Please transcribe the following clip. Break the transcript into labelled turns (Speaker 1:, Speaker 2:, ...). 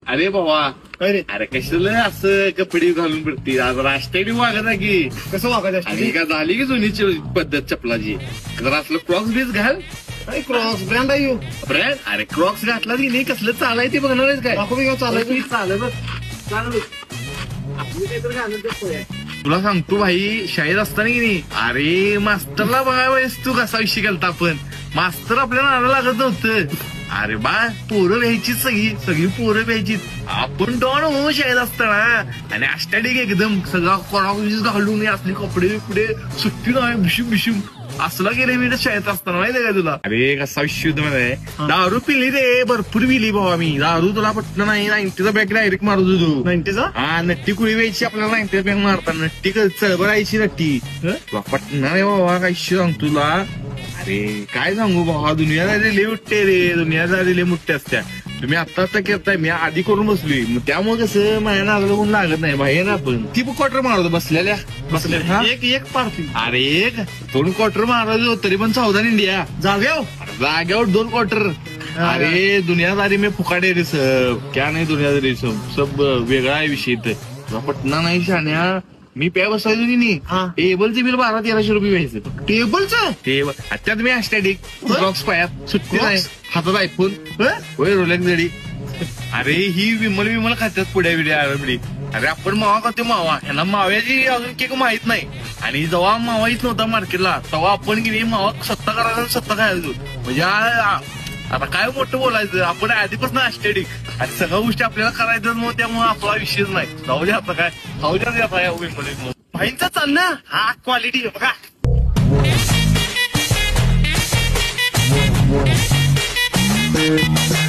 Speaker 1: अरे बाबा
Speaker 2: अरे
Speaker 1: अरे कशाला असं कपडे घालून पडती आज राष्ट्रीय वागत की
Speaker 2: कसं वागायचं
Speaker 1: आणि
Speaker 2: असतं?
Speaker 1: का झाली की जुनी पद्धत चपलाची जर असलं क्रॉक्स बीस घाल
Speaker 2: अरे क्रॉस ब्रँड आहे ह्यो.
Speaker 1: ब्रँड अरे क्रॉक्स घातला की नाही कसलं चालाय ते बघणार आहेस काय
Speaker 2: दाखव बघ, चालायचं.
Speaker 1: चालत तुला सांगतो भाई शाळेत असताना की नाही अरे मास्तरला बघायस तू कसा विषय केलता आपण मास्तर आपल्याला नारा लागत नव्हतं अरे बा पोरं व्यायची सगळी पोरं व्यायची आपण डॉन हो शाळेत असताना आणि अष्टाडिक एकदम सगळा कोणाकोणीच घालून असले कपडे बिपडे सुट्टी नाही भिशूम भिशूम असला गेले मी शाळेत असताना माहितीये का तुला अरे कसा विषय होता माहिती आहे दारू पिली रे भरपूर पिली बाबा मी दारू तुला पटलं नाही 90चा बॅग डायरेक्ट मारत होतो
Speaker 2: 90चा
Speaker 1: हा नट्टी कुळी व्यायची आपल्याला 90चा बॅग मारता नट्टी चळबळायची नट्टी तुला पटणार आहे बाबा काय सांग तुला अरे काय सांगू बाबा दुनियादारी लय उठते रे दुनियादारी लय मोठ्या असत्या तुम्ही आता करताय मी आधी करून बसलोय मग त्यामुळे कसं माझ्या नागला कोण लागत नाही बाहेर ना आपण ती क्वार्टर मारतो बसलेल्या हा?
Speaker 2: एक पार्टी
Speaker 1: अरे एक 2 क्वार्टर मारायचो तरी पण सावधान इंडिया जाग्यावर 2 क्वार्टर अरे दुनियादारी में फुकाडे रे सब क्या नाही दुनियादारी सब वेगळा आहे विषय तुला पटना नाही शाण्या मी प्या बसायचो की
Speaker 2: हा.
Speaker 1: नाही टेबलचं बिल 1200-1300 रुपये व्हायचं
Speaker 2: टेबलचं
Speaker 1: टेबल त्यात मी स्टॅटिक बॉक्स पायात सुट्टी
Speaker 2: Crocs?
Speaker 1: नाही हातात आयफोन होय रोलेक्स जडी अरे ही विमल खात्यात पुढ्या बिड्या बिडी अरे आपण मावा खातो मावा ह्याला माव्याची अजून केक माहित नाही आणि जेव्हा मावा येत नव्हता मार्केटला तेव्हा आपण की नाही मावा सत्ता करायला सत्ता खायचो म्हणजे आता काय मोठं बोलायचं आपण आधीपासून अस्टेडिक आणि सगळ्या गोष्टी आपल्याला करायचं मग त्यामुळे आपला विषयच नाही जाऊ दे आता काय जाऊ द्या आता या विमल भाईंचा चाललं हा क्वालिटी बघा
Speaker 3: Thank you.